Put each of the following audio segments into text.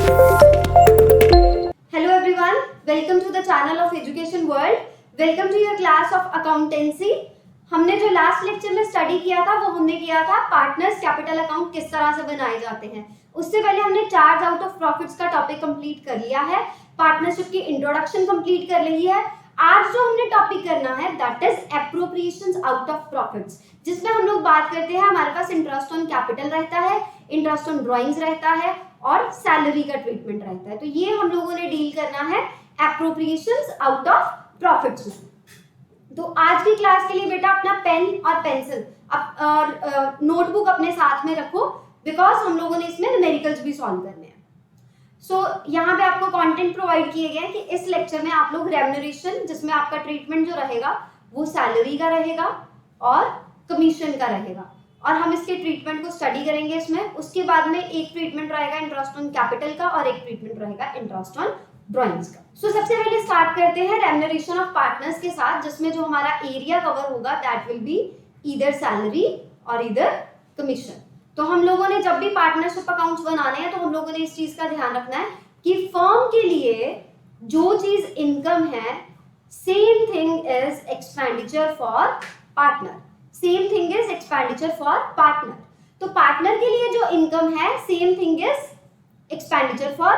Hello everyone, welcome to the channel of Education World. Welcome to your class of accountancy. हमने जो last lecture में study किया था वो हमने किया था पार्टनर्स कैपिटल अकाउंट किस तरह से बनाए जाते हैं। उससे पहले हमने चार्ज आउट ऑफ प्रॉफिट्स का टॉपिक कंप्लीट कर लिया है, पार्टनरशिप की इंट्रोडक्शन कंप्लीट कर ली है। आज जो हमने टॉपिक करना है that is appropriations out of profits, जिसमें हम लोग बात करते हैं हमारे पास इंटरेस्ट ऑन कैपिटल रहता है, इंटरेस्ट ऑन ड्राइंग्स रहता है और सैलरी का ट्रीटमेंट रहता है। तो ये हम लोगों ने डील करना है एप्रोप्रिएशंस आउट ऑफ प्रॉफिट्स में। तो आज की क्लास के लिए बेटा अपना पेन और पेंसिल और नोटबुक अपने साथ में रखो, बिकॉज हम लोगों ने इसमें न्यूमेरिकल्स भी सॉल्व करने हैं। सो यहाँ पे आपको कंटेंट प्रोवाइड किए गए हैं कि इस लेक्चर में आप लोग रेम्यूनरेशन, जिसमें आपका ट्रीटमेंट जो रहेगा वो सैलरी का रहेगा और कमीशन का रहेगा, और हम इसके ट्रीटमेंट को स्टडी करेंगे इसमें। उसके बाद में एक ट्रीटमेंट रहेगा इंटरेस्ट ऑन कैपिटल का और एक ट्रीटमेंट रहेगा इंटरेस्ट ऑन ड्राइंग्स का। सो सबसे पहले स्टार्ट करते हैं रेम्यूनरेशन ऑफ पार्टनर्स के साथ, जिसमें जो हमारा एरिया कवर होगा that will be either salary और ईदर कमीशन। तो हम लोगों ने जब भी पार्टनरशिप अकाउंट्स बनाने हैं तो हम लोगों ने इस चीज का ध्यान रखना है कि फर्म के लिए जो चीज इनकम है same thing is expenditure for partner, same thing is expenditure for partner. तो पार्टनर के लिए जो इनकम है same thing is expenditure for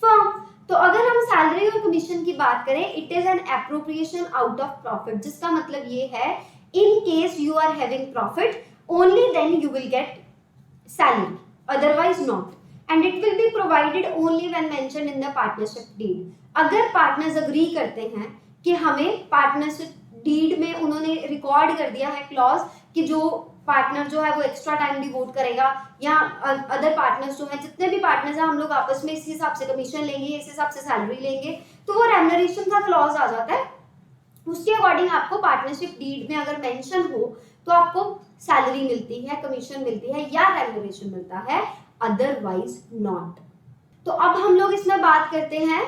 firm. तो अगर हम सैलरी और कमीशन की बात करें, it is an appropriation out of profit, जिसका मतलब ये है in case you are having profit only then you will get salary, otherwise not, and it will be provided only when mentioned in the partnership deed. अगर partners agree करते हैं कि हमें partnership deed में उन्होंने रिकॉर्ड कर दिया है क्लॉज कि जो पार्टनर जो है वो एक्स्ट्रा टाइम डिवोट करेगा, या अदर पार्टनर्स जो है, जितने भी पार्टनर्स हैं हम लोग आपस में इस हिसाब से कमीशन लेंगे, इस हिसाब से सैलरी लेंगे, तो वो रेम्यूनरेशन का क्लॉज आ जाता है। उसके अकॉर्डिंग आपको पार्टनरशिप डीड में अगर मेंशन हो तो आपको सैलरी मिलती है, कमीशन मिलती है या रेम्यूनरेशन मिलता है, अदरवाइज नॉट। तो अब हम लोग इसमें बात करते हैं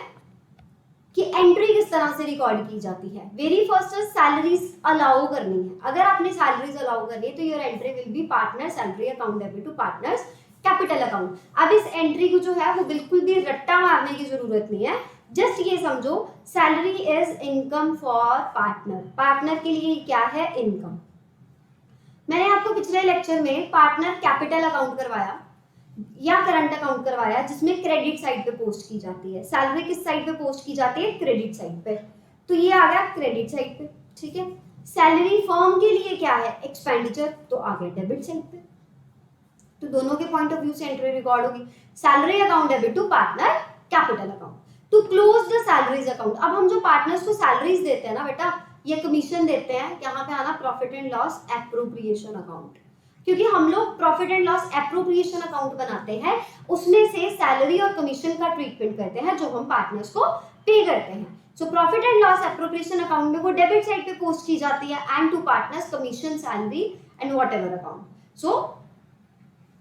कि एंट्री किस तरह से रिकॉर्ड की जाती है। Very first is salaries allow करनी है। अगर आपने सैलरीज अलाउ करनी है तो your entry will be partner salary account debit to partners capital account. अब इस एंट्री को जो है वो बिल्कुल भी रट्टा मारने की जरूरत नहीं है, जस्ट ये समझो salary is income for partner. Partner के लिए क्या है? इनकम। मैंने आपको पिछले लेक्चर में पार्टनर कैपिटल अकाउंट करवाया या करंट अकाउंट करवाया, जिसमें क्रेडिट साइड पे पोस्ट की जाती है। सैलरी किस साइड पे पोस्ट की जाती है? क्रेडिट साइड पे। तो ये आ गया क्रेडिट साइड पे, ठीक है। सैलरी फर्म के लिए क्या है? एक्सपेंडिचर, तो आ गया डेबिट साइड पे। तो दोनों के पॉइंट ऑफ व्यू से एंट्री रिकॉर्ड होगी, salary account debit to partner capital account to close the salaries account. अब हम जो पार्टनर्स को सैलरीज देते हैं ना बेटा, ये कमीशन देते हैं, यहाँ पे आना profit and loss appropriation account, क्योंकि हम लोग profit and loss appropriation account बनाते हैं, उसमें से सैलरी और कमीशन का ट्रीटमेंट करते हैं जो हम पार्टनर्स को पे करते हैं। So profit and loss appropriation account में वो डेबिट साइड पे पोस्ट की जाती है, and to partners commission, salary and whatever account. So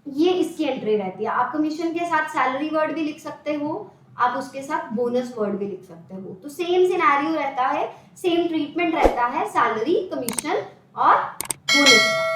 ये इसकी एंट्री रहती है। आप कमीशन के साथ सैलरी वर्ड भी लिख सकते हो, आप उसके साथ बोनस वर्ड भी लिख सकते हो। तो सेम सिनेरियो रहता है, सेम ट्रीटमेंट रहता है सैलरी, कमीशन और बोनस का।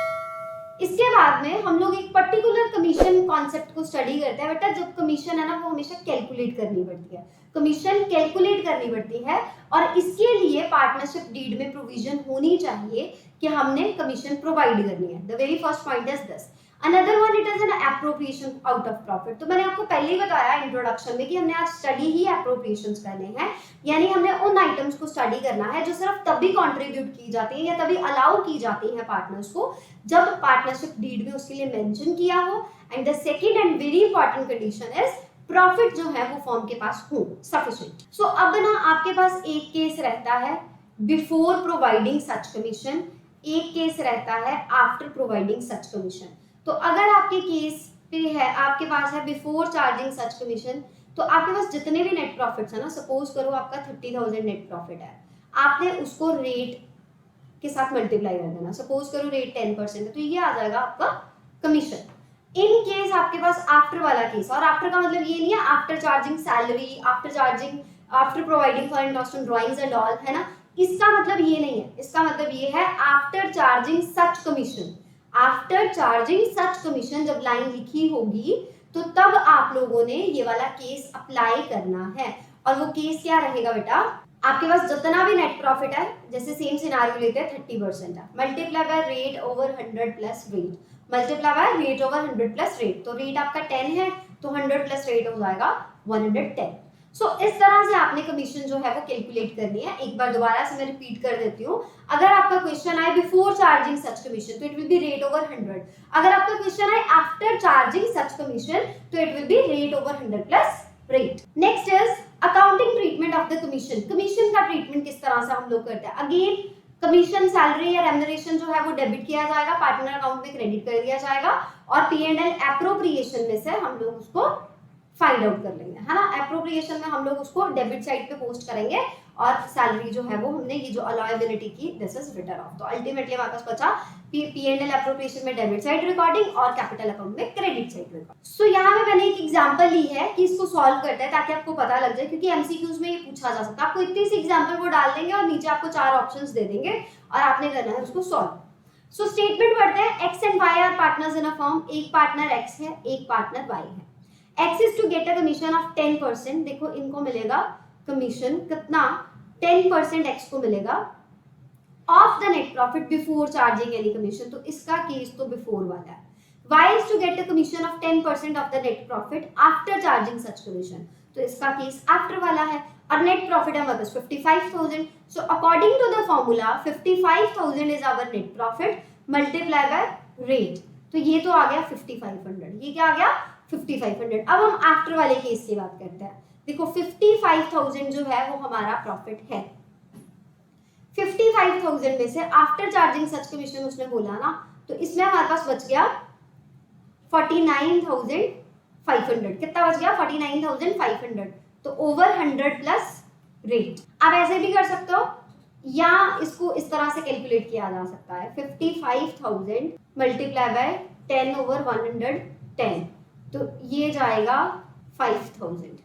इसके बाद में हम लोग एक पर्टिकुलर कमीशन कॉन्सेप्ट को स्टडी करते हैं बेटा। जब कमीशन है ना वो हमेशा कैलकुलेट करनी पड़ती है, कमीशन कैलकुलेट करनी पड़ती है, और इसके लिए पार्टनरशिप डीड में प्रोविजन होनी चाहिए कि हमने कमीशन प्रोवाइड करनी है। The very first point is this. Another one, it is an appropriation out of profit. तो मैंने आपको पहले ही बताया इंट्रोडक्शन में कि हमने आज स्टडी ही एप्रोप्रिएशंस करने हैं, यानी हमने उन आइटम्स को स्टडी करना है जो सिर्फ तभी कंट्रीब्यूट की जाती है या तभी अलाउ की जाती है पार्टनर्स को जब पार्टनरशिप डीड में उसके लिए मेंशन किया हो। And the second and very important condition is profit जो है वो फर्म के पास हो सफिशिएंट। सो अब ना आपके पास एक केस रहता है बिफोर प्रोवाइडिंग सच कमीशन, एक केस रहता है आफ्टर प्रोवाइडिंग सच कमीशन। तो अगर आपके केस पे है, आपके पास है बिफोर चार्जिंग सच कमीशन, तो आपके पास जितने भी नेट प्रॉफिट्स है ना, सपोज करो आपका 30,000 नेट प्रॉफिट है, आपने उसको रेट के साथ मल्टीप्लाई कर देना। सपोज करो रेट 10% है, तो ये आ जाएगा आपका कमीशन। इन केस आपके पास आफ्टर वाला केस, और आफ्टर का मतलब ये नहीं है after charging salary, after providing for interest on drawings and all, है ना, इसका मतलब ये नहीं है। इसका मतलब ये है आफ्टर चार्जिंग सच कमीशन। आफ्टर चार्जिंग सच कमीशन जब लाइन लिखी होगी तो तब आप लोगों ने ये वाला केस अप्लाई करना है। और वो केस क्या रहेगा बेटा, आपके पास जितना भी नेट प्रॉफिट है, जैसे सेम सिनारियो लेते हैं 30% है, multiply by rate over 100 plus rate, multiply by rate over 100 plus rate. तो रेट आपका 10 है तो 100 प्लस रेट हो जाएगा 110। सो इस तरह से आपने कमीशन जो है वो कैलकुलेट करनी है। एक बार दोबारा से मैं रिपीट कर देती हूँ। अगर आपका क्वेश्चन आए बिफोर चार्जिंग सच कमीशन तो it will B rate over 100। अगर आपका क्वेश्चन आए आफ्टर चार्जिंग सच कमीशन तो it will B rate over 100 plus rate. Next is accounting treatment of the commission. Commission का ट्रीटमेंट किस तरह से हम लोग करते हैं। अगेन कमीशन सैलरी या रेम्युनरेशन जो है वो डेबिट किया जाएगा, पार्टनर अकाउंट में क्रेडिट कर दिया जाएगा और P&L एप्रोप्रिएशन में से हम लोग उसको फाइंड आउट कर लेंगे, है ना। एप्रोप्रिएशन में हम लोग उसको डेबिट साइड पे पोस्ट करेंगे और सैलरी जो है वो हमने ये जो अलायबिलिटी की दिस इज रिटर्न ऑफ। तो अल्टीमेटली हमारे पास बचा P&L एप्रोप्रिएशन में डेबिट साइड रिकॉर्डिंग और कैपिटल अकाउंट में क्रेडिट साइड रिकॉर्डिंग। सो यहाँ पे मैंने एक एग्जांपल ली है कि इसको सॉल्व करते हैं ताकि आपको पता लग जाए, क्योंकि एमसीक्यूज में ये पूछा जा सकता है। आपको इतनी सी एग्जांपल वो डाल देंगे और नीचे आपको 4 ऑप्शंस दे देंगे और आपने करना है उसको सॉल्व। सो स्टेटमेंट पढ़ते हैं। X and Y are partners in a firm. एक पार्टनर एक्स है, एक पार्टनर वाई है। X is to get a commission of 10%। देखो इनको मिलेगा कमीशन कितना, 10% X को मिलेगा of the net profit before charging any commission. तो इसका केस तो बिफोर वाला है। Y is to get a commission of 10% of the net profit after charging such commission। तो इसका केस आफ्टर वाला है और नेट प्रॉफिट हमारे पास 55,000। So according to the formula 55,000 is our net profit multiply by rate. तो ये तो आ गया 5500। ये क्या आ गया 5500। अब हम आफ्टर वाले केस की बात करते हैं। देखो 55,000 जो है वो हमारा प्रॉफिट है। 55,000 में से आफ्टर चार्जिंग सच कमीशन उसने बोला ना, तो इसमें हमारे पास बच गया 49,500। कितना बच गया 49,500। तो ओवर 100 प्लस रेट। आप ऐसे भी कर सकते हो या इसको इस तरह से कैलकुलेट किया जा सकता है 55,000 मल्टीप्लाई बाय 10 ओवर 110। तो ये जाएगा 5,000,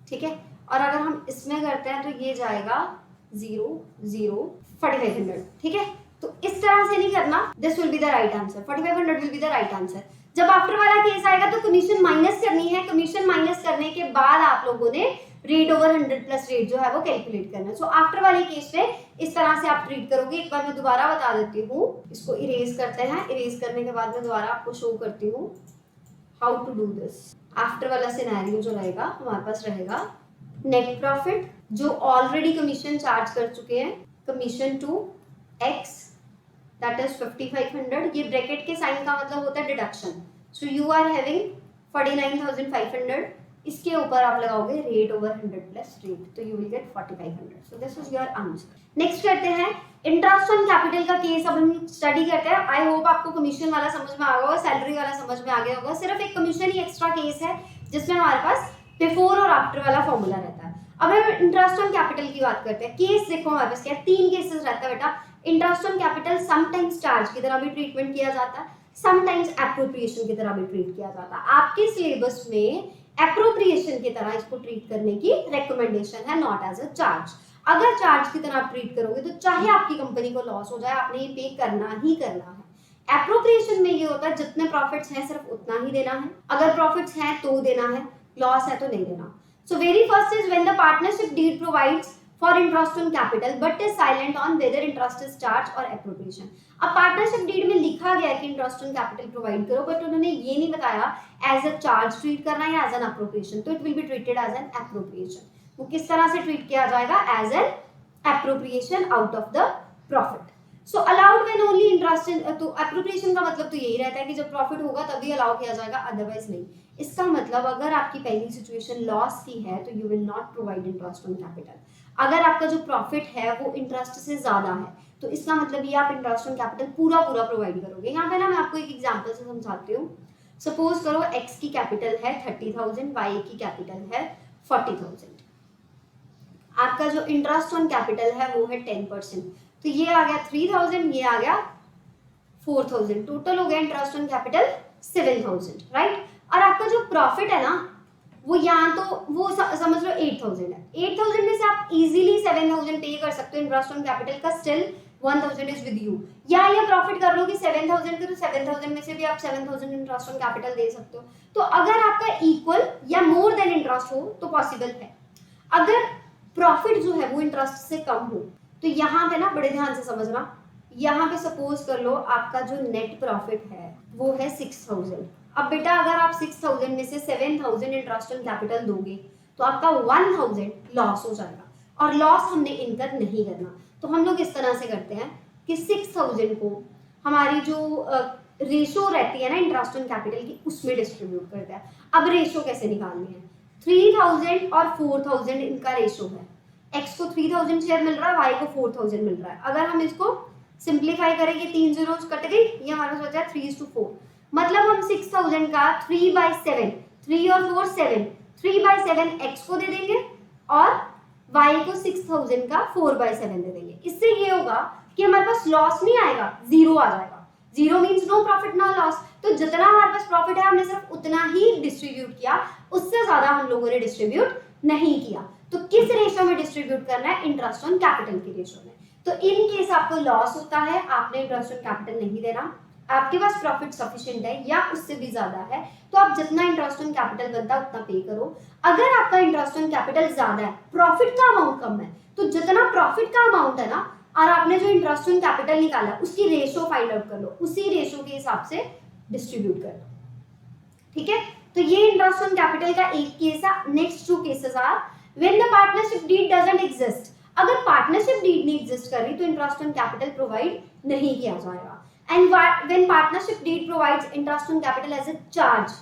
ठीक है। और अगर हम इसमें करते हैं तो ये जाएगा 4500, ठीक है। तो इस तरह से नहीं करना, this will be the right answer, 4500 will be the right answer. जब आफ्टर वाला केस आएगा तो कमीशन माइनस करनी है। कमीशन माइनस करने के बाद आप लोगों ने रेट ओवर 100 प्लस रेट जो है वो कैलकुलेट करना है। सो आफ्टर वाले केस में इस तरह से आप ट्रीट करोगे। एक बार मैं दोबारा बता देती हूँ, इसको इरेज करते हैं। इरेज करने के बाद मैं दोबारा आपको शो करती हूँ how to do this. After वाला सिनेरियो जो रहेगा हमारे पास रहेगा नेट प्रॉफिट जो ऑलरेडी कमीशन चार्ज कर चुके हैं, commission to X that is 5500। ये ब्रैकेट के साइन का मतलब होता है deduction. So you are having 49,500, इसके ऊपर आप लगाओगे रेट ओवर 100 प्लस रेट, तो you will get 4500। So this is your answer. Next करते हैं इंटरेस्ट ऑन कैपिटल का केस। अब हम स्टडी करते हैं। आई होप आपको कमीशन वाला समझ में आ गया होगा, सैलरी वाला समझ में आ गया होगा। सिर्फ एक कमीशन ही एक्स्ट्रा केस है जिसमें हमारे पास बिफोर और आफ्टर वाला फॉर्मूला रहता है। अब हम इंटरेस्ट ऑन कैपिटल की बात करते हैं। केस देखो हमारे पास क्या है, 3 केसेस रहता है बेटा। Interest on capital sometimes charge की तरह भी ट्रीटमेंट किया जाता है, समटाइम्स एप्रोप्रिएशन की तरह भी ट्रीट किया जाता है। आपके सिलेबस में एप्रोप्रिएशन की तरह इसको ट्रीट करने की रिकमेंडेशन है, नॉट एज अ चार्ज। अगर चार्ज की तरह आप ट्रीट करोगे तो चाहे आपकी कंपनी को लॉस हो जाए, आपने ये पे करना ही करना है। एप्रोप्रिएशन में ये होता है जितने प्रॉफिट्स हैं सिर्फ उतना ही देना है, अगर प्रॉफिट्स हैं तो देना है, लॉस है तो नहीं देना। So very first is when the partnership deed provides for interest on capital but is silent on whether interest is charge और एप्रोप्रिएशन। अब पार्टनरशिप डीड में लिखा गया कि इंटरेस्ट ऑन कैपिटल प्रोवाइड करो, बट उन्होंने ये नहीं बताया एज अ चार्ज ट्रीट करना है या एज एन एप्रोप्रिएशन। तो it will be treated as an appropriation. वो किस तरह से ट्रीट किया जाएगा, as an appropriation out of the profit. So allowed when only interest in, तो एप्रोप्रिएशन का मतलब तो यही रहता है कि जब प्रॉफिट होगा तभी अलाउ किया जाएगा, अदरवाइज नहीं। इसका मतलब अगर आपकी पहली सिचुएशन लॉस की है तो you will not provide interest on capital. अगर आपका जो प्रॉफिट है वो इंटरेस्ट से ज्यादा है तो इसका मतलब ये आप इंटरेस्ट ऑन कैपिटल पूरा प्रोवाइड करोगे। यहाँ पे ना मैं आपको एक एग्जांपल से समझाती हूँ। सपोज करो x की कैपिटल है 30,000, y की कैपिटल है 40,000। आपका जो इंटरेस्ट ऑन कैपिटल है वो है 10%। तो ये आ गया 3,000, ये आ गया 4,000, टोटल हो गया इंटरेस्ट ऑन कैपिटल 7,000, राइट। और आपका जो प्रॉफिट है ना वो यहाँ तो वो समझ लो 8,000 है। 8,000 में से आप इजीली 7,000 पे कर सकते हो इंटरेस्ट ऑन कैपिटल का, स्टिल 1000 इज विद यू, या ये प्रॉफिट कर लो कि 7000 के, तो 7000 में से भी आप 7000 इंटरेस्ट ऑन कैपिटल दे सकते हो। तो अगर आपका इक्वल या मोर देन इंटरेस्ट हो तो पॉसिबल है। अगर प्रॉफिट जो है वो इंटरेस्ट से कम हो तो यहाँ पे ना बड़े ध्यान से समझना, यहाँ पे सपोज कर लो आपका जो नेट प्रॉफिट है वो है 6000। अब बेटा अगर आप 6000 में से 7000 इंटरेस्ट ऑन कैपिटल दोगे तो आपका 1000 लॉस हो जाएगा, और लॉस हमने इनकर नहीं करना। तो हम लोग इस तरह से करते हैं कि 6000 को हमारी जो रेशो रहती है ना इंटरेस्ट ऑन कैपिटल की, उसमें डिस्ट्रीब्यूट करते हैं। अब रेशो कैसे निकालनी है, 3000 और 4000 इनका रेशो है। x को 3000 शेयर मिल रहा है, y को 4000 मिल रहा है। अगर हम इसको सिंप्लीफाई करेंगे, 3 जीरोस कट गई, ये हमारे पास बचा 3:4। मतलब हम 6000 का 3/7, 3 और 4 7, 3/7 x को दे देंगे और y को 6000 का 4/7 दे देंगे। इससे ये होगा कि हमारे पास लॉस नहीं आएगा, जीरो आ जाएगा। Zero means no profit no loss. तो जितना हमारे पास प्रॉफिट है हमने सिर्फ उतना ही डिस्ट्रीब्यूट किया, उससे ज्यादा हम लोगों ने डिस्ट्रीब्यूट नहीं किया। तो किस रेशो में डिस्ट्रीब्यूट करना है, इंटरेस्ट ऑन कैपिटल के रेशो में। तो इन केस आपको लॉस होता है, आपने इंटरेस्ट ऑन कैपिटल नहीं देना, आपके पास प्रॉफिट सफिशिएंट है या उससे भी ज्यादा है, तो आप जितना इंटरेस्ट ऑन कैपिटल बनता है उतना पे करो। अगर आपका इंटरेस्ट ऑन कैपिटल ज्यादा है, प्रॉफिट का अमाउंट कम है, तो जितना प्रॉफिट का अमाउंट है ना और आपने जो इंटरेस्ट ऑन कैपिटल निकाला उसकी रेशो फाइंड आउट कर लो, उसी रेशो के हिसाब से डिस्ट्रीब्यूट कर लो। ठीक है, तो ये इंटरेस्ट ऑन कैपिटल का एक केस है। Next two cases are when the partnership deed doesn't exist. अगर पार्टनरशिप डीड नहीं एग्जिस्ट कर रही तो इंटरेस्ट ऑन कैपिटल प्रोवाइड नहीं किया जाएगा। And when partnership deed provides interest on capital as a charge,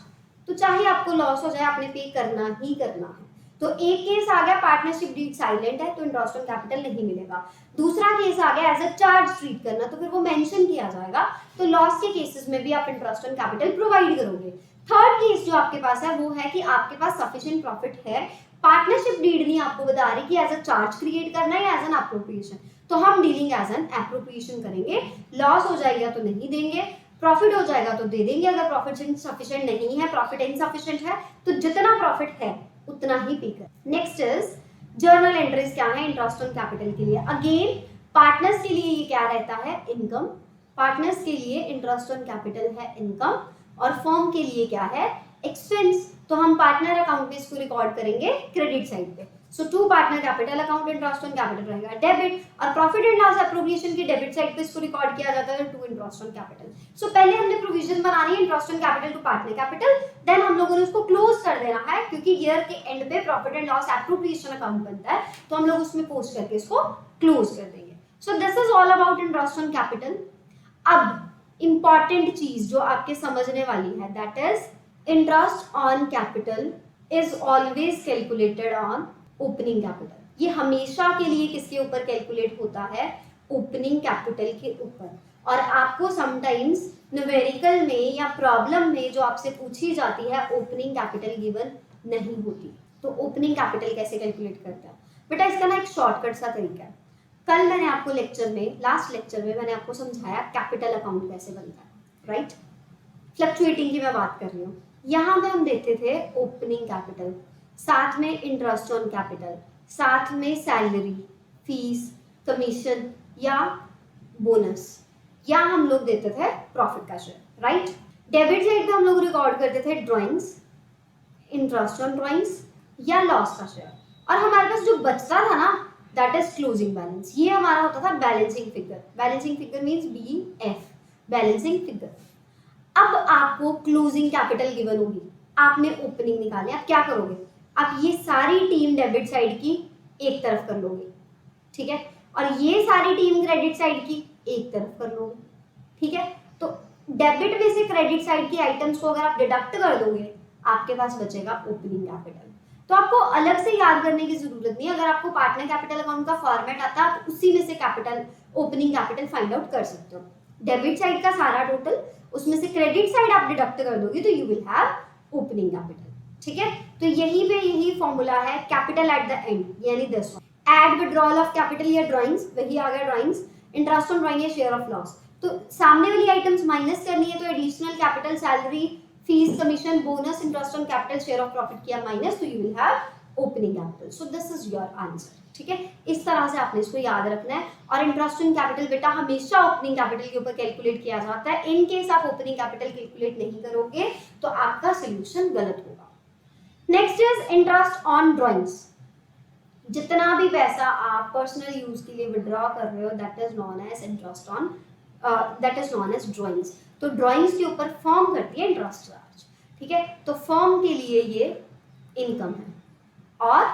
तो चाहे आपको लॉस हो जाए आपने पे करना ही करना है। तो एक केस आ गया पार्टनरशिप डीड साइलेंट है तो इंटरेस्ट ऑन कैपिटल नहीं मिलेगा। दूसरा केस आ गया एज अ चार्ज ट्रीट करना, तो फिर वो मेंशन किया जाएगा, तो लॉस के केसेस में भी आप इंटरेस्ट ऑन कैपिटल प्रोवाइड करोगे। थर्ड केस जो आपके पास है वो है कि आपके पास सफिशिएंट प्रॉफिट है, पार्टनरशिप डीड नहीं आपको बता रही कि एज अ चार्ज क्रिएट करना है या एज एन एप्रोप्रिएशन, तो हम डीलिंग एज एन एप्रोप्रिएशन करेंगे। लॉस हो जाएगा तो नहीं देंगे, प्रॉफिट हो जाएगा तो दे देंगे। अगर प्रॉफिट सफिशिएंट नहीं है, प्रॉफिट इनसफिशिएंट है, तो जितना प्रॉफिट है उतना ही पे कर। नेक्स्ट इज जर्नल एंट्रीज क्या है इंटरेस्ट ऑन कैपिटल के लिए। अगेन पार्टनर्स के लिए ये क्या रहता है, इनकम। पार्टनर्स के लिए इंटरेस्ट ऑन कैपिटल है इनकम, और फर्म के लिए क्या है, एक्सपेंस। तो हम पार्टनर अकाउंट में इसको रिकॉर्ड करेंगे क्रेडिट साइड पे। So to partner capital account interest on capital रहेगा डेबिट, और प्रॉफिट एंड लॉस एप्रोप्रिएशन की डेबिट साइड पे इसको रिकॉर्ड किया जाता है to interest on capital. So पहले हमने प्रोविजन बनानी है interest on capital to partner capital, then हम लोगों ने उसको क्लोज कर देना है, क्योंकि ईयर के एंड पे profit and loss appropriation account बनता है, तो हम लोग उसमें पोस्ट करके इसको क्लोज कर देंगे। सो this is all about interest on capital. अब इंपॉर्टेंट चीज जो आपके समझने वाली है, that is interest on capital is always calculated on opening capital. ये हमेशा के लिए किसके ऊपर कैलकुलेट होता है, ओपनिंग कैपिटल के ऊपर। और आपको समटाइम्स न्यूमेरिकल में या प्रॉब्लम में जो आपसे पूछी जाती है ओपनिंग कैपिटल गिवन नहीं होती, तो ओपनिंग कैपिटल कैसे कैलकुलेट करता है बेटा, इसका ना एक शॉर्टकट सा तरीका है। कल मैंने आपको लेक्चर में, लास्ट लेक्चर में मैंने आपको समझाया कैपिटल अकाउंट कैसे बनता है, राइट। फ्लक्चुएटिंग की मैं बात कर रही हूँ। यहाँ पे हम देते थे ओपनिंग कैपिटल, साथ में इंटरेस्ट ऑन कैपिटल, साथ में सैलरी, फीस, कमीशन या बोनस, या हम लोग देते थे प्रॉफिट का शेयर, राइट। डेबिट साइड पे हम लोग रिकॉर्ड करते थे ड्रॉइंग्स, इंटरेस्ट ऑन ड्रॉइंग्स या लॉस का शेयर, और हमारे पास जो बचता था ना दैट इज क्लोजिंग बैलेंस। ये हमारा होता था balancing figure. Balancing figure means BF, balancing figure. अब आपको क्लोजिंग कैपिटल गिवन होगी, आपने ओपनिंग निकाले, आप क्या करोगे, आप ये सारी टीम डेबिट साइड की एक तरफ कर लोगे, ठीक है, और ये सारी टीम क्रेडिट साइड की एक तरफ कर लोगे, ठीक है। तो डेबिट में से क्रेडिट साइड की आइटम्स को अगर आप डिडक्ट कर दोगे आपके पास बचेगा ओपनिंग कैपिटल। तो आपको अलग से याद करने की जरूरत नहीं, अगर आपको पार्टनर कैपिटल अकाउंट का फॉर्मेट आता है आप उसी में से capital, opening capital find out कर सकते हो। डेबिट साइड का सारा टोटल, उसमें से क्रेडिट साइड आप डिडक्ट कर दोगे तो you will have opening capital, ठीक है। तो यही पे यही फॉर्मूला है कैपिटल एट द एंड, यानी this one. Add withdrawal of capital या ड्राइंग्स, वही आ गया ड्राइंग्स, इंटरेस्ट ऑन ड्राइंग या शेयर ऑफ लॉस। तो सामने वाली आइटम्स माइनस करनी है तो additional capital, salary, fees, commission, bonus, interest on capital, share of profit किया माइनस, तो you will have opening capital. So this is your answer. ठीक है, इस तरह से आपने इसको याद रखना है। और इंटरेस्ट ऑन कैपिटल बेटा हमेशा ओपनिंग कैपिटल के ऊपर कैलकुलेट किया जाता है। इन केस आप ओपनिंग कैपिटल कैलकुलेट नहीं करोगे तो आपका सोल्यूशन गलत होगा। Next is interest on drawings. जितना भी पैसा आप पर्सनल यूज के लिए विड्रॉ कर रहे हो that is known as interest on, that is known as drawings. तो ड्रॉइंग्स के ऊपर फर्म करती है इंटरेस्ट चार्ज, ठीक है। तो फर्म के लिए ये इनकम है और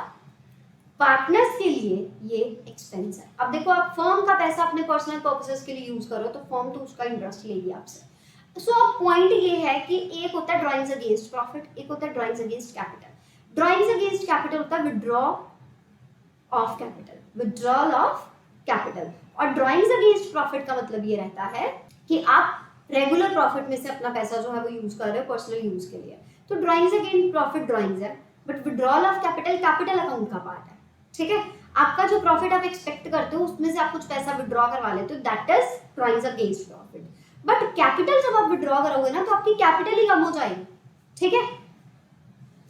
पार्टनर्स के लिए ये एक्सपेंस है। अब देखो आप फर्म का पैसा अपने पर्सनल पर्पसेस के लिए यूज करो तो फर्म तो उसका इंटरेस्ट लेगी आपसे। सो अब पॉइंट ये है कि एक होता है ड्रॉइंग्स अगेंस्ट प्रॉफिट, एक होता है drawings against capital. Drawings against capital होता है withdraw of capital, withdrawal of capital. और ड्रॉइंग्स अगेंस्ट प्रॉफिट का मतलब ये रहता है कि आप रेगुलर प्रॉफिट में से अपना पैसा जो है वो यूज कर रहे हो पर्सनल यूज के लिए। तो ड्रॉइंग्स अगेंस्ट प्रॉफिट ड्रॉइंग्स है, but withdrawal of capital capital account का पार्ट है, ठीक है। आपका जो प्रॉफिट आप एक्सपेक्ट करते हो उसमें से आप कुछ पैसा विड्रॉ करवा लेते हो, that is drawings against profit. But capital जब आप विड्रॉ करोगे ना तो आपकी कैपिटल ही कम हो जाएगी, ठीक है।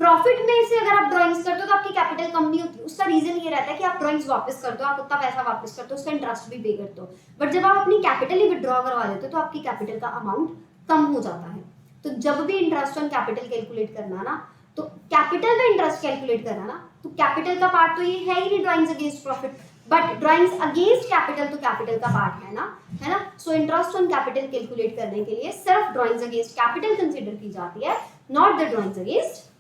प्रॉफिट में से अगर आप ड्रॉइंग्स करते हो तो आपकी कैपिटल कम नहीं होती। उसका रीजन ये रहता है कि आप ड्रॉइंग्स वापस करते हो, आप उतना पैसा वापस करते हो, उसका इंटरेस्ट भी पे करते हो। बट जब आप अपनी कैपिटल ही विड्रॉ करवा लेते हो तो आपकी कैपिटल का अमाउंट कम हो जाता है। तो जब भी इंटरेस्ट ऑन कैपिटल कैलकुलेट करना ना, तो कैपिटल में इंटरेस्ट कैलकुलेट करना ना, तो कैपिटल का पार्ट तो ये है ही नहीं drawings against profit, but drawings against capital तो कैपिटल का पार्ट है ना। सो इंटरेस्ट ऑन कैपिटल कैलकुलेट करने के लिए सिर्फ ड्रॉइंग्स अगेंस्ट कैपिटल कंसीडर की जाती है, not the drawings against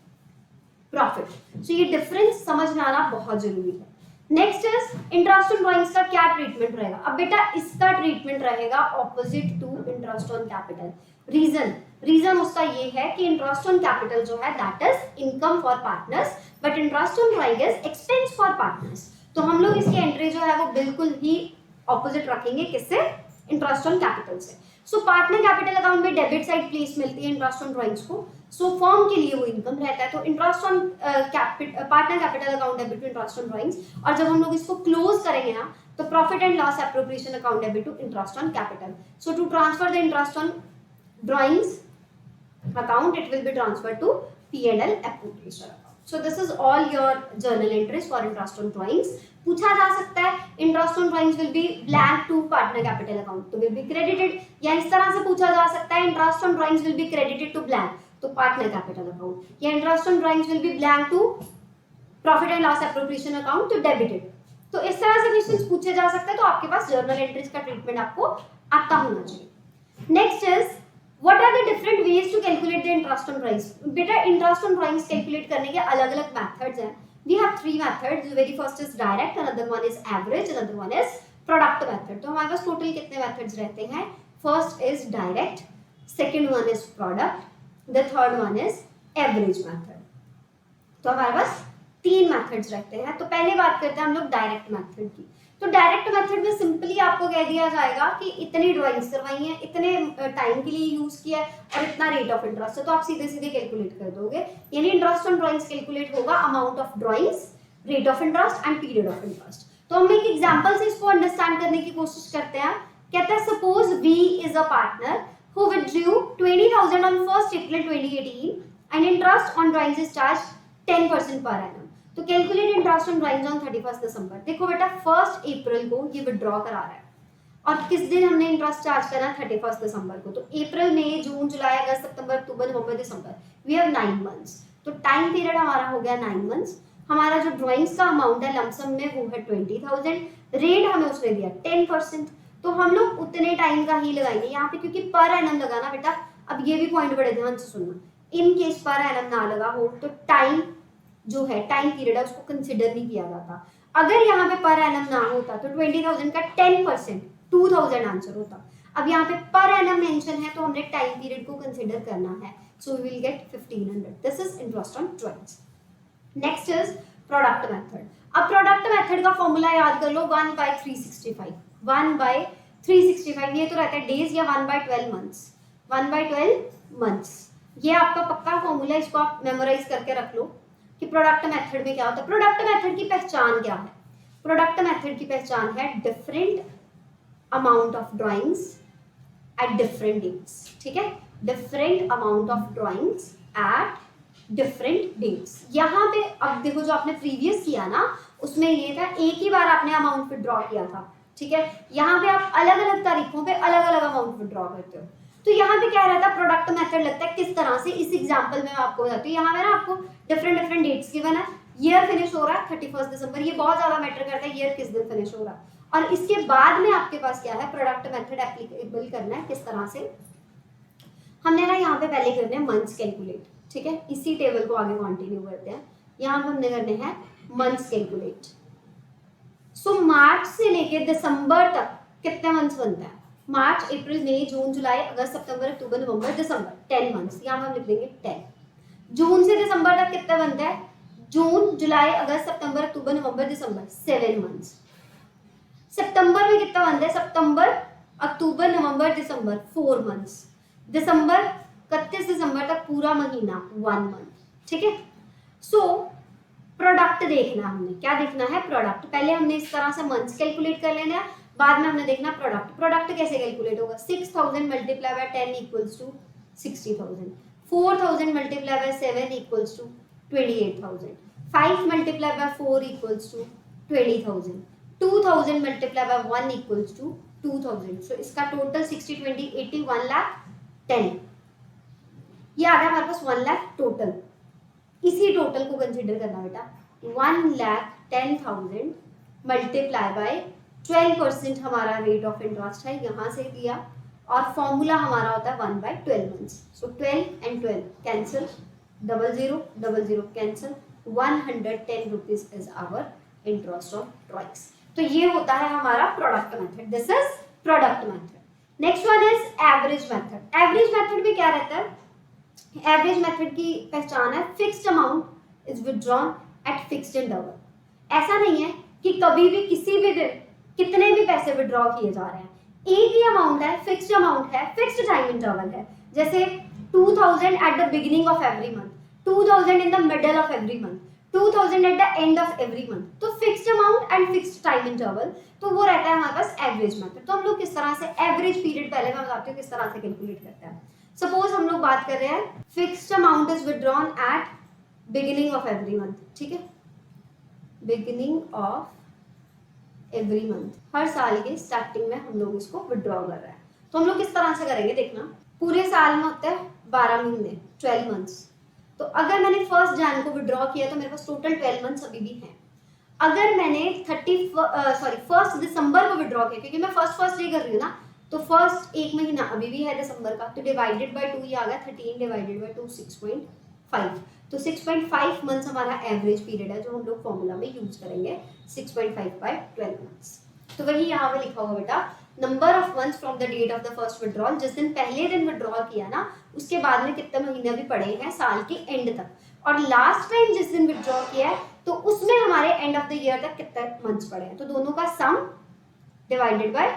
profit. So ये डिफरेंस समझ में आना बहुत जरूरी है। Next is interest on drawings का क्या ट्रीटमेंट रहेगा। अब बेटा इसका ट्रीटमेंट रहेगा opposite to interest on capital. Reason उसका ये है कि इंटरेस्ट ऑन कैपिटल जो है that is income for partners, but interest on drawing is expense for partners. तो हम लोग इसकी एंट्री जो है वो बिल्कुल ही ऑपोजिट रखेंगे, किससे, इंटरेस्ट ऑन कैपिटल से। सो पार्टनर कैपिटल अकाउंट में डेबिट साइड प्लेस मिलती है इंटरेस्ट ऑन ड्रॉइंग्स को। सो फर्म के लिए वो इनकम रहता है। तो interest on partner capital account debit to interest on drawings. और जब हम लोग इसको क्लोज करेंगे ना तो profit and loss appropriation account debit to interest on capital. So to transfer the interest on drawings account it will be transferred to P&L appropriation account. So this is all your journal entries for interest on drawings. पूछा जा सकता है interest on drawings will be blank to partner capital account तो will be credited, या इस तरह से पूछा जा सकता है interest on drawings will be credited to blank तो partner capital account, या interest on drawings will be blank to profit and loss appropriation account तो debited। तो इस तरह से क्वेश्चंस पूछे जा सकते हैं। तो आपके पास जर्नल एंट्रीज का ट्रीटमेंट आपको आता होना चाहिए। Next is What are the different ways to calculate the interest on drawings? बेटा interest on drawings calculate करने के अलग-अलग methods हैं। We have three methods. The very first is direct, another one is average, another one is product method. तो हमारे पास total कितने methods रहते हैं? First is direct, second one is product, the third one is average method. तो हमारे पास तीन methods रहते हैं। तो पहले बात करते हैं हम लोग direct method की। तो डायरेक्ट मेथड में सिंपली आपको कह दिया जाएगा कि इतनी ड्राइंग्स करवाई हैं, इतने टाइम के लिए यूज किया है और इतना रेट ऑफ इंटरेस्ट है, तो आप सीधे सीधे कैलकुलेट कर दोगे। यानी इंटरेस्ट ऑन ड्राइंग्स कैलकुलेट होगा amount of drawings, rate of interest and period of interest. तो हम एक एग्जांपल से इसको अंडरस्टैंड करने की कोशिश करते हैं। कहता है suppose V is a partner who withdrew 20,000 on 1st April 2018 and interest on drawings is charge 10% per annum. तो calculate interest on drawings on 31 दिसंबर। देखो बेटा 1 अप्रैल को ये विड्रॉ करा रहा है और किस दिन हमने इंटरेस्ट चार्ज करना है, 31 दिसंबर को। तो अप्रैल, मई, जून, जुलाई, अगस्त, सितंबर, अक्टूबर, नवंबर, दिसंबर, वी हैव 9 मंथ्स। तो टाइम पीरियड हमारा हो गया 9 मंथ्स। हमारा जो ड्राइंग्स का अमाउंट है लमसम में वो है 20,000, रेट हमें उसने दिया 10%। तो हम लोग उतने टाइम का ही लगाएंगे यहाँ पे, क्योंकि पर एनम लगाना बेटा, अब ये भी पॉइंट बड़े ध्यान से सुनना, इन केस पर एनम ना लगा हो तो टाइम जो है, टाइम पीरियड है, उसको कंसिडर नहीं किया जाता। अगर यहाँ पे पर एनम ना होता तो 20,000 का 10% 2,000 आंसर होता। अब यहाँ पे पर एनम मेंशन है तो हमने टाइम पीरियड को कंसिडर करना है। So we will get 1500। This is interest on drawings. Next is product method. अब प्रोडक्ट मेथड का फॉर्मूला याद कर लो, 1/365। 1/365 ये तो रहता है डेज, या 1/12 मंथ्स। 1/12 मंथ्स ये आपका पक्का फॉर्मूला, इसको आप मेमोराइज करके रख लो कि प्रोडक्ट मेथड में क्या होता है। प्रोडक्ट मेथड की पहचान क्या है? प्रोडक्ट मेथड की पहचान है different amount of drawings at different dates. ठीक है, different amount of drawings at different dates. यहाँ पे अब देखो जो आपने प्रीवियस किया ना उसमें ये था एक ही बार आपने अमाउंट विड्रॉ किया था, ठीक है। यहाँ पे आप अलग अलग तारीखों पे अलग अलग अमाउंट विड्रॉ करते हो। तो यहाँ पे क्या रहता है, प्रोडक्ट मेथड लगता है किस तरह से। इस एग्जांपल में मैं आपको बताती हूँ। यहाँ पे ना आपको डिफरेंट डिफरेंट डेट्स गिवन है। ईयर फिनिश हो रहा है 31 दिसंबर, ये बहुत ज्यादा मैटर करता है ईयर किस दिन फिनिश हो रहा है। और इसके बाद में आपके पास क्या है, प्रोडक्ट मेथड एप्लीकेबल करना है किस तरह से। हमने ना यहाँ पे पहले करने हैं मंथ्स कैलकुलेट, ठीक है। इसी टेबल को आगे कंटिन्यू करते हैं। यहाँ पे हमने करने हैं मंथ्स कैलकुलेट। सो मार्च से लेके दिसंबर तक कितने मंथ्स बनता है, मार्च अप्रैल मई जून जुलाई अगस्त सितंबर अक्टूबर नवंबर दिसंबर, 10 मंथ्स। यहाँ पे हम लिख देंगे 10। जून से दिसंबर तक कितना बनता है, जून जुलाई अगस्त सितंबर अक्टूबर नवंबर दिसंबर, 7 मंथ्स। सितंबर में कितना बनता है, सितंबर अक्टूबर नवंबर दिसंबर, 4 मंथ्स। दिसंबर 31 दिसंबर तक पूरा महीना, 1 मंथ, ठीक है। सो प्रोडक्ट देखना, हमने क्या देखना है, प्रोडक्ट। पहले हमने इस तरह से मंथ्स कैलकुलेट कर लेना है, बाद में हमने देखना प्रोडक्ट। प्रोडक्ट कैसे कैलकुलेट होगा, 6000 multiply by 10 equals to 60000, 4000 multiply by 7 equals to 28000, 5 multiply by 4 equals to 20000, 2000 multiply by 1 equals to 2000। So इसका टोटल 60 20 80 1 लाख 10, ये आ गया हमारे पास 1 लाख टोटल। इसी टोटल को कंसीडर करना बेटा, 1,10,000 मल्टीप्लाई बाय 12% हमारा रेट ऑफ इंटरेस्ट है, यहाँ से दिया। और फॉर्मूला हमारा होता है 1/12 months. So 12 and 12 cancel, 00 cancel, 110 rupees is our interest on drawings. तो ये होता है हमारा product method. This is product method. Next one is average method. Average method में क्या रहता है, एवरेज मेथड की पहचान है fixed amount is withdrawn at fixed interval. ऐसा नहीं है कि कभी भी किसी भी दिन कितने भी पैसे विड्रॉ किए जा रहे हैं, एक ही अमाउंट है, फिक्स्ड अमाउंट है, फिक्स्ड टाइम इंटरवल है। जैसे 2000 at the beginning of every month, 2000 in the middle of every month, 2000 at the end of every month. तो fixed amount and fixed time interval, तो वो रहता है हमारे पास एवरेज मेथड। तो हम लोग किस तरह से एवरेज पीरियड, पहले मैं बताती हूँ किस तरह से कैलकुलेट करते हैं। सपोज हम लोग बात कर रहे हैं fixed amount is withdrawn at beginning of every month, ठीक है, बिगिनिंग ऑफ एवरी मंथ, हर साल के स्टार्टिंग में हम लोग इसको विथड्रॉ कर रहे हैं। तो हम लोग किस तरह से करेंगे देखना, पूरे साल में होते हैं 12 महीने, 12 मंथ्स। तो अगर मैंने 1 जनवरी को विथड्रॉ किया तो मेरे पास टोटल 12 मंथ्स अभी भी हैं। अगर मैंने 1 दिसंबर को विथड्रॉ किया, क्योंकि मैं फर्स्ट डे कर रही हूँ ना, तो फर्स्ट एक महीना अभी भी है दिसंबर का, तो डिवाइडेड बाय 2 ये आ गया, 13 डिवाइडेड बाय 2 6.5। तो 6.5 मंथ्स हमारा एवरेज पीरियड है जो हम लोग फॉर्मूला में यूज करेंगे, 6.5 बाय 12 मंथ्स। तो वही यहाँ पे लिखा हुआ बेटा, number of months from the date of the first withdrawal, जिस दिन पहले दिन विड्रॉ किया ना उसके बाद में कितने महीने भी पड़े हैं साल के एंड तक, और लास्ट टाइम जिस दिन विड्रॉ किया है तो उसमें हमारे एंड ऑफ द ईयर तक कितने मंथ्स पड़े हैं। तो दोनों का सम डिवाइडेड बाय,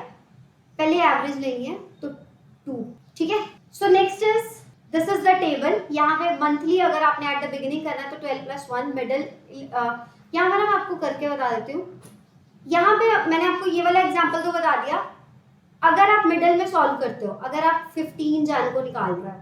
पहले एवरेज लेनी है तो 2, ठीक है। So next is this is the table. यहाँ पे मंथली अगर आपने एट द बिगिनिंग करना है तो 12 + 1 मिडल, यहाँ पर मैं आपको करके बता देती हूँ। यहाँ पे मैंने आपको ये वाला एग्जांपल तो बता दिया। अगर आप मिडल में सॉल्व करते हो, अगर आप 15 जनवरी को निकाल रहे हो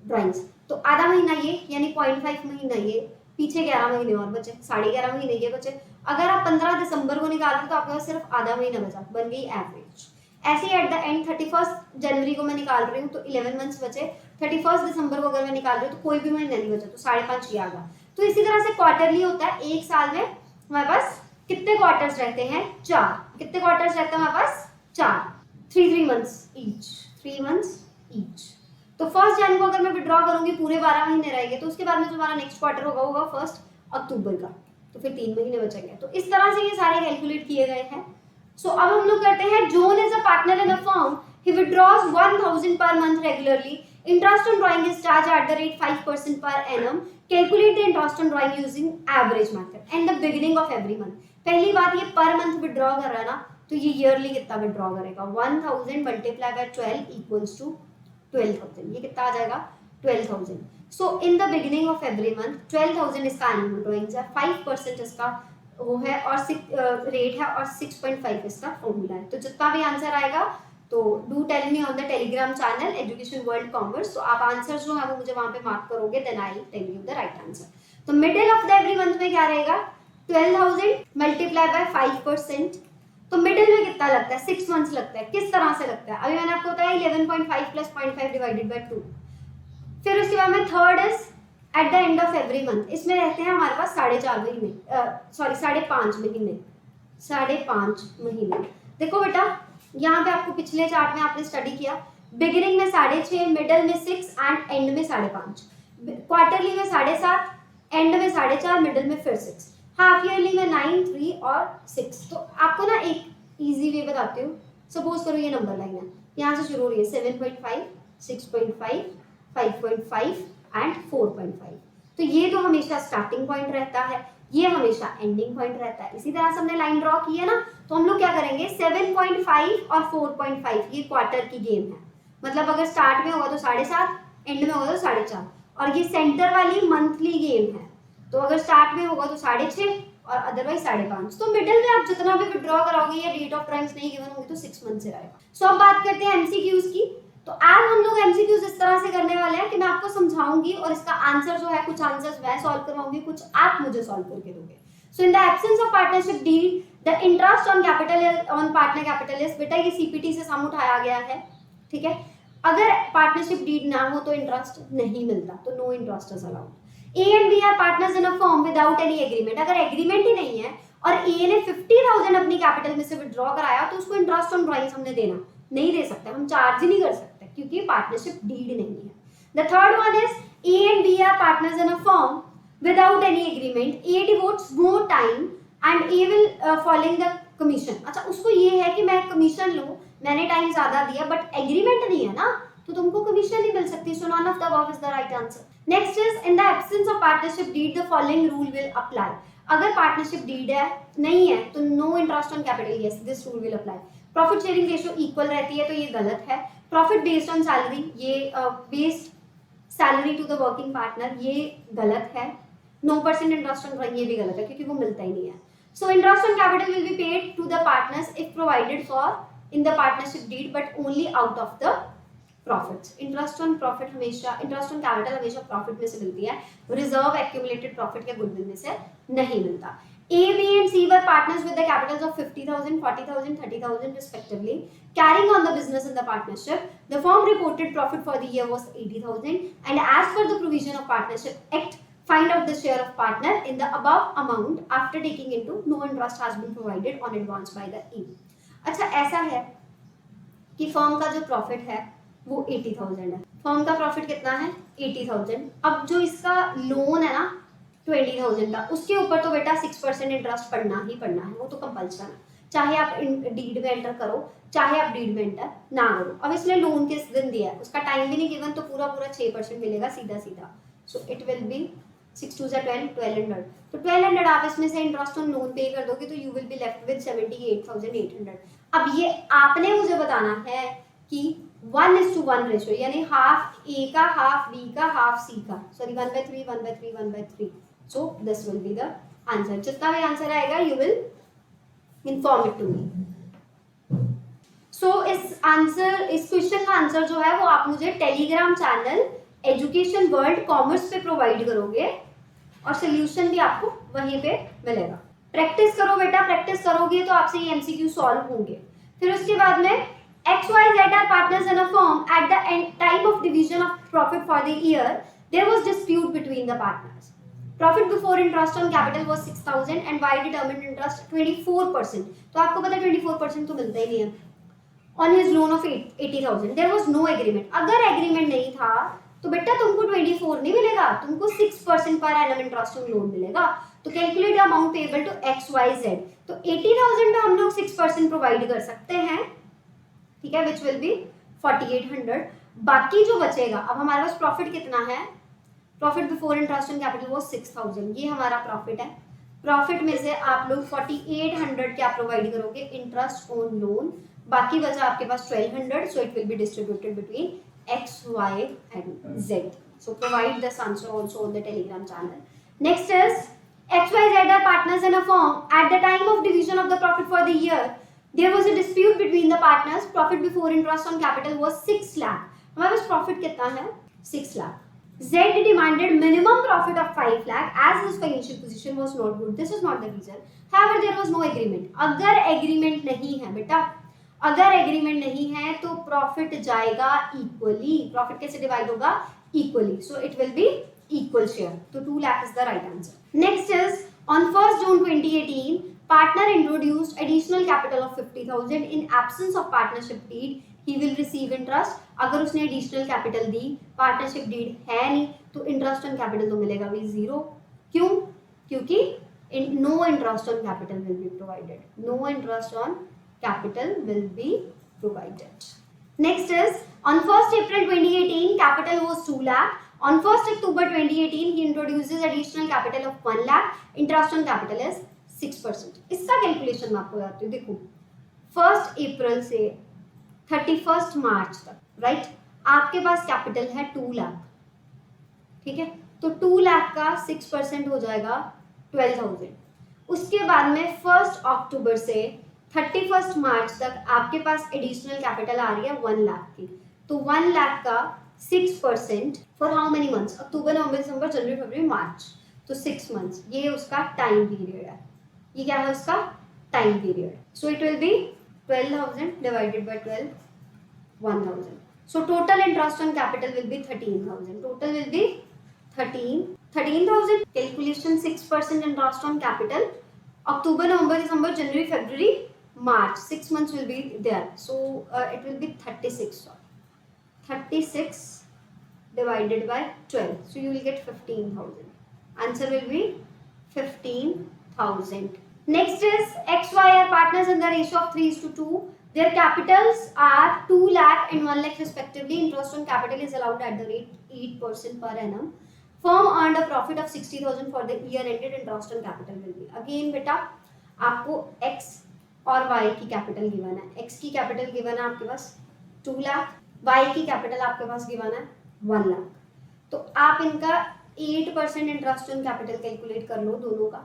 ड्राइंग्स, तो आधा महीना ये यानी 0.5 महीना ये, पीछे 11 महीने और बचे, 11.5 महीने ये बचे। अगर आप 15 दिसंबर को निकाल रहे हो तो आपके पास सिर्फ आधा महीना बचा, बन गई एवरेज। ऐसे एट द एंड 31 जनवरी को मैं निकाल रही हूँ तो 11 मंथ्स बचे, 31 दिसंबर को अगर मैं निकाल रही हूँ तो कोई भी महीना नहीं बचा, तो 5.5 ये आ गया। तो इसी तरह से क्वार्टरली होता है, एक साल में हमारे पास कितने क्वार्टर्स रहते हैं, 4। कितने क्वार्टर्स रहते हैं हमारे पास, 4, 3 मंथ्स ईच, 3 मंथ्स ईच। तो 1 जनवरी को अगर मैं विड्रॉ करूंगी पूरे 12 महीने रहेंगे, तो उसके बाद में जो हमारा नेक्स्ट क्वार्टर होगा 1 अक्टूबर का, तो फिर 3 महीने बचेंगे। तो इस तरह से ये सारे कैलकुलेट किए गए हैं। सो अब हम लोग करते हैं, John is a partner in a firm, he withdraws 1000 per month regularly, interest on drawing is charge at the rate 5% per annum, calculate the interest on drawing using average method and the beginning of every month. पहली बात, ये per month withdraw कर रहा है ना, तो ये yearly कितना विथड्रॉ करेगा, 1000 मल्टीप्लाई बाय 12 इक्वल्स टू 12000, ये कितना आ जाएगा, 12000। So in the beginning of every month 12000 इसका एनुअल ड्राइंग्स है, 5% इसका वो है और रेट है, और 6.5 इसका फॉर्मूला है। तो जितना भी आंसर आएगा तो do tell me on the Telegram channel Education World Commerce. तो आप आंसर जो है वो मुझे वहां पे मार्क करोगे, then I tell you the right answer. तो middle of the every month में क्या रहेगा, 12,000 मल्टीप्लाई बाय 5%। तो मिडिल में कितना लगता है, 6 मंथ्स लगता है। किस तरह से लगता है, अभी मैंने आपको बताया 11.5 प्लस 0.5 डिवाइडेड बाय 2। फिर उसके बाद में third is eight the end of every month. इसमें रहते हैं हमारे पास 4.5 महीने, सॉरी 5.5 महीने, 5.5 महीने। देखो बेटा यहाँ पे आपको पिछले चार्ट में आपने स्टडी किया, बिगिनिंग में 6.5, मिडल में 6 एंड एंड में 5.5, क्वार्टरली में 7.5, एंड में 4.5, मिडल में फिर 6, हाफ ईयरली में 9, 3 और 6। तो आपको ना एक इजी वे बताती हूँ। सपोज करो ये नंबर लाइन है, यहाँ से शुरू हो रही है 7.5, 6.5, 5.5 एंड 4.5। तो ये तो हमेशा स्टार्टिंग पॉइंट रहता है, ये हमेशा एंडिंग पॉइंट रहता है। इसी तरह से हमने लाइन ड्रॉ की है ना, तो हम लोग क्या करेंगे 7.5 और 4.5, ये क्वार्टर की गेम है। मतलब अगर स्टार्ट में होगा तो 7.5, एंड में होगा तो 4.5, और ये सेंटर वाली मंथली गेम है। तो अगर स्टार्ट में होगा तो 6.5 और अदरवाइज 5.5। तो मिडिल में आप जितना भी विड्रॉ कराओगे या डेट ऑफ टाइम्स नहीं गिवन होगी तो 6 मंथ से रहेगा। सो अब बात करते हैं एमसीक्यूज की। तो आज हम लोग एमसीक्यूज इस तरह से करने वाले हैं कि मैं आपको समझाऊंगी और इसका आंसर जो है, कुछ आंसर्स मैं सॉल्व करवाऊंगी, कुछ आप मुझे सॉल्व करके दोगे। So in the absence of partnership deed the interest on capital on partner capital is, बेटा ये सीपीटी से सम उठाया गया है, ठीक है। अगर पार्टनरशिप डीड ना हो तो इंटरेस्ट नहीं मिलता, तो no interest is allowed. A and B are partners in a firm without any agreement. अगर एग्रीमेंट ही नहीं है और ए ने 50,000 अपनी कैपिटल में से विड्रॉ कराया, तो उसको इंटरेस्ट ऑन ड्रॉइंग्स हमने देना नहीं दे सकते, हम चार्ज ही नहीं कर सकते क्योंकि पार्टनरशिप डीड नहीं है। The third one is A and B are partners in a firm without any agreement. A devotes more time and A will following the commission. अच्छा, उसको ये है कि मैं कमीशन लूं, मैंने टाइम ज्यादा दिया, बट एग्रीमेंट नहीं है ना, तो तुमको कमीशन नहीं मिल सकती। So none of the above is the right answer. Next is in the absence of partnership deed the following rule will apply. अगर पार्टनरशिप डीड है नहीं है तो no interest on capital, yes this rule will apply. Profit sharing ratio equal रहती है तो ये गलत है। प्रॉफिट बेस्ड ऑन सैलरी, ये based salary to the working partner, ये गलत है। 9% इंटरेस्ट ऑन ड्रॉइंग, ये भी गलत है क्योंकि वो मिलता ही नहीं है। So interest on capital will be paid to the partners if provided for in the partnership deed but only out of the profits. Interest on profit हमेशा, इंटरेस्ट ऑन कैपिटल हमेशा प्रॉफिट में से मिलती है, रिजर्व एक्यूमुलेटेड प्रॉफिट या goodwill में से नहीं मिलता। A, B and C were partners with the capitals of 50,000, 40,000, 30,000 respectively. Carrying on the business in the partnership, the firm reported profit for the year was 80,000, and as per the provision of Partnership Act, find out the share of partner in the above amount after taking into no interest has been provided on advance by the E. अच्छा, ऐसा है कि firm का जो profit है वो 80,000 है। Firm का प्रॉफिट कितना है 80,000। अब जो इसका लोन है ना 20,000 का, उसके ऊपर तो बेटा 6% इंटरेस्ट पड़ना ही पड़ना है, वो तो कंपल्सन है, चाहे आप डीड में एंटर करो चाहे आप डीड में एंटर ना करो। अब इसने लोन किस दिन दिया है, उसका टाइम भी नहीं गिवन, तो पूरा 6% मिलेगा सीधा सीधा। So it will B 6 2 12, 1200। तो 1200 आप इसमें से इंटरेस्ट ऑन लोन पे कर दोगे तो you will be left with 78,800। अब ये आपने मुझे बताना है कि 1:1 रेशियो, यानी हाफ ए का, हाफ बी का, हाफ सी का, sorry 1/3, 1/3, 1/3। So this will be the answer. जितना भी आंसर आएगा you will inform it to me. So इस क्वेश्चन का आंसर जो है वो आप मुझे Telegram channel Education World commerce पे प्रोवाइड करोगे और सोल्यूशन भी आपको वहीं पे मिलेगा। प्रैक्टिस करो बेटा, प्रैक्टिस करोगे तो आपसे ये एमसीक्यू सॉल्व होंगे। फिर उसके बाद में XYZ are partners in a firm. At the time of division of profit for the year, there was dispute between the partners. Profit before interest on capital was 6,000 and Y determined interest 24%. तो आपको पता है 24% तो मिलता ही नहीं है। On his loan of 80,000, there was no agreement. अगर एग्रीमेंट नहीं था तो बेटा तुमको 24 नहीं मिलेगा, तुमको 6% per annum interest on loan मिलेगा। तो calculate amount payable to XYZ। तो 80,000 तो हम लोग 6% प्रोवाइड कर सकते हैं, ठीक है, विच विल बी 4800। बाकी जो बचेगा, अब हमारे पास प्रॉफिट कितना है, profit before interest on capital वो 6,000, ये हमारा प्रॉफिट है। प्रॉफिट में से आप लोग 4800 क्या प्रोवाइड करोगे, इंटरेस्ट ऑन लोन, बाकी बचा आपके पास 1200। So it will be distributed between X, Y and Z. So provide this answer also on the Telegram channel. Next is XYZ are partners in a firm. At the time of division of the profit for the year, there was a dispute between the partners, profit before interest on capital was 6 lakh. हमारे पास profit कितना है? 6 lakh. Z demanded minimum profit of 5 lakh as his financial position was not good. This is not the reason. However, there was no agreement. अगर agreement नहीं है बेटा, अगर agreement नहीं है तो profit जाएगा equally. Profit कैसे divide होगा? Equally. So it will be equal share. So 2 lakh is the right answer. Next is on 1st June 2018, partner introduced additional capital of 50,000 in absence of partnership deed. He will receive interest. अगर उसने additional capital दी, partnership deed है नहीं, तो interest on capital तो मिलेगा भी 0। क्यों? क्योंकि no interest on capital will be provided, no interest on capital will be provided. Next is on 1st April 2018 capital was 2 lakh. On 1st October 2018 he introduces additional capital of 1 lakh. Interest on capital is 6%. इसका calculation मैं आपको बताती हूँ। देखो 1st April से 31st मार्च तक, right, आपके पास capital है 2 लाख, ठीक है, तो 2 लाख का 6% हो जाएगा 12,000। उसके बाद में 1st अक्टूबर से 31st मार्च तक आपके पास एडिशनल कैपिटल आ रही है 1 लाख की, तो 1 लाख का 6% फॉर हाउ मेनी मंथ्स? अक्टूबर, नवंबर, दिसंबर, जनवरी, फरवरी, मार्च, तो 6 मंथ्स। ये उसका टाइम पीरियड है। ये क्या है उसका? Time period. So it will B 12,000 divided by 12, 1,000. So total interest on capital will be 13,000. Total will be 13,000. Calculation 6% interest on capital. October, November, December, January, February, March. 6 months will be there. So it will be 36. 36 divided by 12. So you will get 15,000. Answer will be 15,000. Next is XY are partners in the ratio of 3:2. Their capitals are 2 lakh and 1 lakh respectively. Interest on capital is allowed at the rate 8% per annum. Firm earned a profit of 60,000 for the year ended. Interest on capital will be. Again बेटा आपको X और Y की capital given है। X की capital given है आपके पास 2 lakh, Y की capital आपके पास गिवन है 1 लाख। तो आप इनका 8% इंटरेस्ट ऑन कैपिटल कैलकुलेट कर लो दोनों का,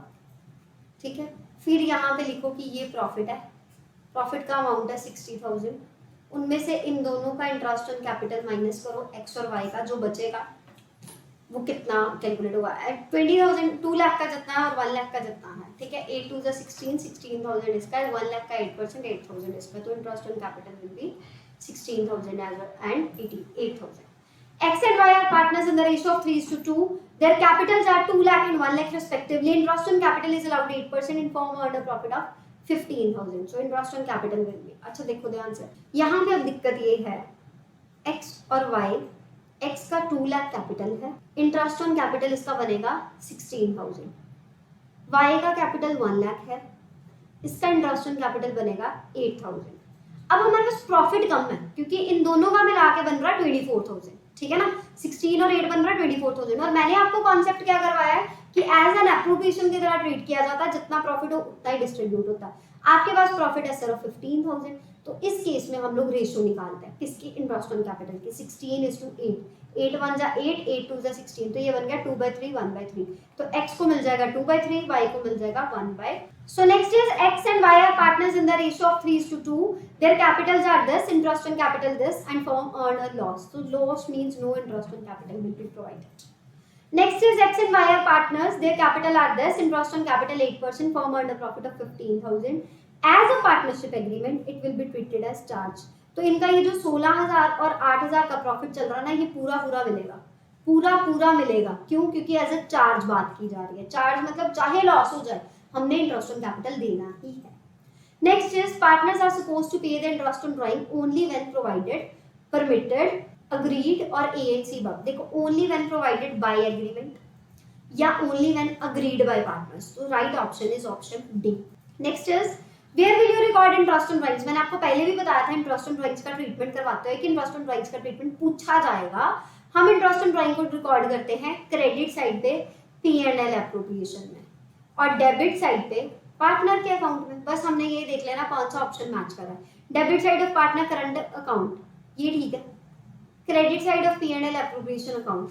ठीक है। फिर यहाँ पे लिखो कि ये प्रॉफिट है, प्रॉफिट का अमाउंट है 60,000, उनमें से इन दोनों का इंटरेस्ट ऑन कैपिटल माइनस करो, एक्स और वाई का जो बचेगा वो कितना कैलकुलेट होगा? 20,000, 2 लाख का जितना है और 1 लाख का जितना है, ठीक है। 8 2 16, 16,000 इसका है, 1 लाख का 8%, 8,000 इसका, तो interest on capital will B 16,000 and 8,000. X and Y are partners in the ratio of 3:2. Their capitals are 2 lakh and 1 lakh respectively. Interest on capital is allowed 8% in firm earned a profit of 15,000. So interest on capital will be. अच्छा देखो ध्यान से, यहाँ पे अब दिक्कत ये है X और Y, X का 2 लाख कैपिटल है, इंटरेस्ट ऑन कैपिटल इसका बनेगा 16,000, Y का कैपिटल 1 लाख है, इसका इंटरेस्ट ऑन कैपिटल बनेगा 8,000। अब हमारे पास प्रॉफिट कम है क्योंकि इन दोनों का मिला के बन रहा है 24,000, ठीक है ना। 16 और 8 बन रहा है 24,000, और मैंने आपको कॉन्सेप्ट क्या करवाया है कि एज एन एप्रोप्रिएशन की तरह ट्रीट किया जाता है, जितना प्रॉफिट हो उतना ही डिस्ट्रीब्यूट होता है। आपके पास प्रॉफिट है सिर्फ 15,000, तो इस केस में हम लोग रेशियो निकालते हैं किसकी? इंटरेस्ट ऑन कैपिटल की, 16:8, 8 1 जा 8, 8 2 जा 16, तो ये बन गया 2/3, 1/3, तो x को मिल जाएगा 2/3, y को मिल जाएगा 1/। So next is X and Y are partners in the ratio of 3:2. Their capitals are this, interest on capital this, and firm earned a loss. So loss means no interest on capital will be provided. Next is X and Y are partners. Their capital are this, interest on capital 8%, firm earned a profit of 15,000. As a partnership agreement, it will be treated as charge. तो इनका ये जो 16,000 और 8,000 का profit चल रहा है ना, ये पूरा मिलेगा, पूरा मिलेगा। क्यों? क्योंकि एज अ चार्ज बात की जा रही है। चार्ज मतलब चाहे लॉस हो जाए, हमने इंटरेस्ट ऑन कैपिटल देना ही है। Next is partners are supposed to pay the interest on drawing only when provided, permitted, agreed और AHC बब। देखो only when provided by agreement या only when agreed by partners, तो right option is option D. Next is where will you record interest on drawings. मैंने आपको पहले भी बताया था इंटरेस्ट ऑन ड्राइंग्स का ट्रीटमेंट करवाते हैं कि इंटरेस्ट ऑन ड्राइंग्स का ट्रीटमेंट पूछा जाएगा। हम इंटरेस्ट ऑन ड्राइंग को रिकॉर्ड करते हैं क्रेडिट साइड पे P&L एप्रोप्रिएशन में, और डेबिट साइड पे पार्टनर के अकाउंट में। बस हमने ये देख लेना कौन सा ऑप्शन मैच कर रहा है। Debit side of partner current account, ये ठीक है। Credit side of P&L appropriation account,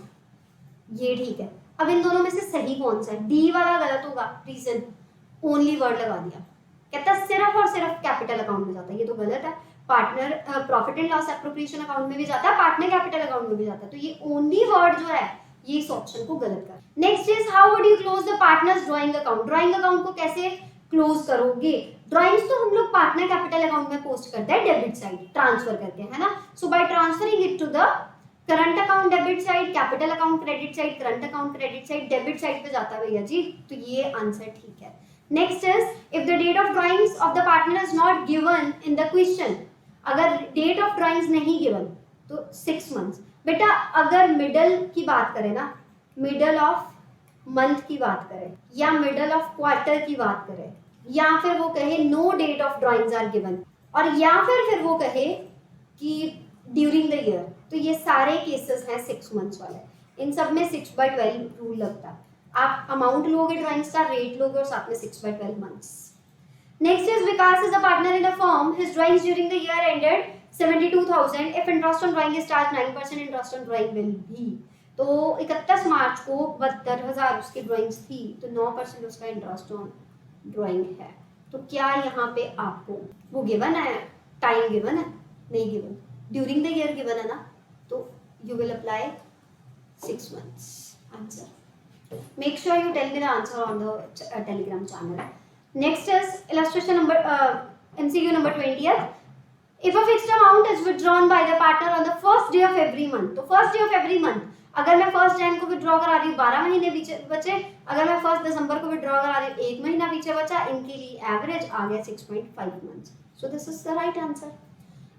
ये ठीक है। अब इन दोनों में से सही कौन सा है? डी वाला गलत होगा, रीजन ओनली वर्ड लगा दिया, कहता है सिर्फ और सिर्फ कैपिटल अकाउंट में जाता है, ये तो गलत है। Partner profit and loss appropriation account में भी जाता है, पार्टनर कैपिटल अकाउंट में भी जाता है, तो ये ओनली वर्ड जो है ये इस ऑप्शन को गलत कर। Next is how would you close the partners drawing account. Drawing account को कैसे क्लोज करोगे? ड्राइंग्स तो हम लोग पार्टनर कैपिटल अकाउंट में पोस्ट करते हैं डेबिट साइड ट्रांसफर करके, है ना। So by transferring it to the current account debit side, capital account credit side, current account credit side, debit side पे जाता है भैया जी, तो ये आंसर ठीक है। Next is if the date of drawings of the partner is not given in the question. अगर date of drawings नहीं गिवन तो 6 मंथ्स। बेटा अगर मिडल की बात करें ना, मिडल ऑफ मंथ की बात करें या मिडल ऑफ क्वार्टर की बात करें, या फिर वो कहे no date of drawings are given, और या फिर वो कहे कि ड्यूरिंग द ईयर, तो ये सारे केसेस हैं 6 मंथ्स वाले। इन सब में 6/12 रूल लगता है। आप अमाउंट लोगे ड्राइंग्स का, रेट लोगे और साथ में 6/12 months. Next is Vikas is a partner in a firm, his drawings during the year ended 72,000, if interest on drawing is charge 9% interest on drawing will be. तो 31 मार्च को 72,000 उसकी ड्राइंग्स थी, तो 9% उसका इंटरेस्ट ऑन ड्राइंग है। तो क्या यहाँ पे आपको वो गिवन है, टाइम गिवन है? नहीं given, during the year given है ना, तो you will apply 6 months answer. Make sure you tell me the answer on the Telegram channel. Next is illustration number MCQ number 20th. If a fixed amount is withdrawn by the partner on the first day of every month, तो first day of every month, अगर मैं 1 Jan को withdraw करा रही हूँ 12 महीने बचे, अगर मैं 1 December को विड्रॉ करा रही हूँ 1 महीना पीछे बचा, इनके लिए एवरेज आ गया 6.5 months. So this is the right answer.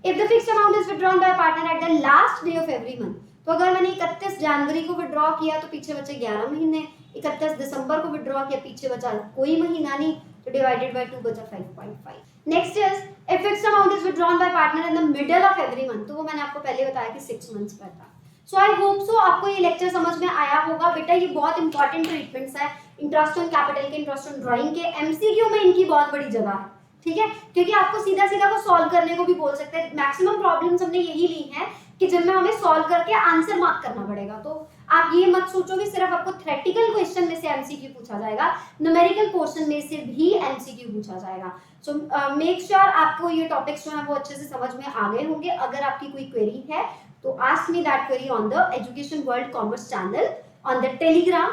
If the fixed amount is withdrawn by a partner at the last day of every month, तो अगर मैंने 31 जनवरी को विड्रॉ किया तो पीछे बचे 11 महीने, 31 दिसंबर को विड्रॉ किया पीछे बचा कोई महीना नहीं, तो डिवाइडेड बाय 2 बचा 5.5. Next is if fixed amount is withdrawn by partner in the middle of every month, तो वो मैंने आपको पहले बताया कि 6 months पर था. सो आई होप सो आपको ये लेक्चर समझ में आया होगा। बेटा ये बहुत इंपॉर्टेंट ट्रीटमेंट्स है, इंटरेस्ट ऑन कैपिटल के, इंटरेस्ट ऑन ड्राइंग के, एमसीक्यू में इनकी बहुत बड़ी जगह है, ठीक है, क्योंकि आपको सीधा सीधा को सॉल्व करने को भी बोल सकते हैं। मैक्सिमम प्रॉब्लम्स हमने यही ली हैं कि जिनमें हमें सॉल्व करके आंसर मार्क करना पड़ेगा। तो आप ये मत सोचो कि सिर्फ आपको थ्योरेटिकल क्वेश्चन में से एमसीक्यू पूछा जाएगा, न्यूमेरिकल पोर्शन में से भी एमसीक्यू पूछा जाएगा। सो मेक श्योर आपको ये टॉपिक्स जो है वो अच्छे से समझ में आ गए होंगे। अगर आपकी कोई क्वेरी है तो ask me that query on the Education World Commerce channel on the Telegram.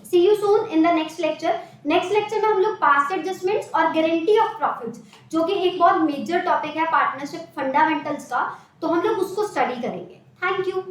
See you soon in the next lecture. Next lecture में हम लोग पास्ट एडजस्टमेंट्स और गारंटी ऑफ प्रॉफिट्स, जो कि एक बहुत मेजर टॉपिक है पार्टनरशिप फंडामेंटल्स का, तो हम लोग उसको स्टडी करेंगे। Thank you.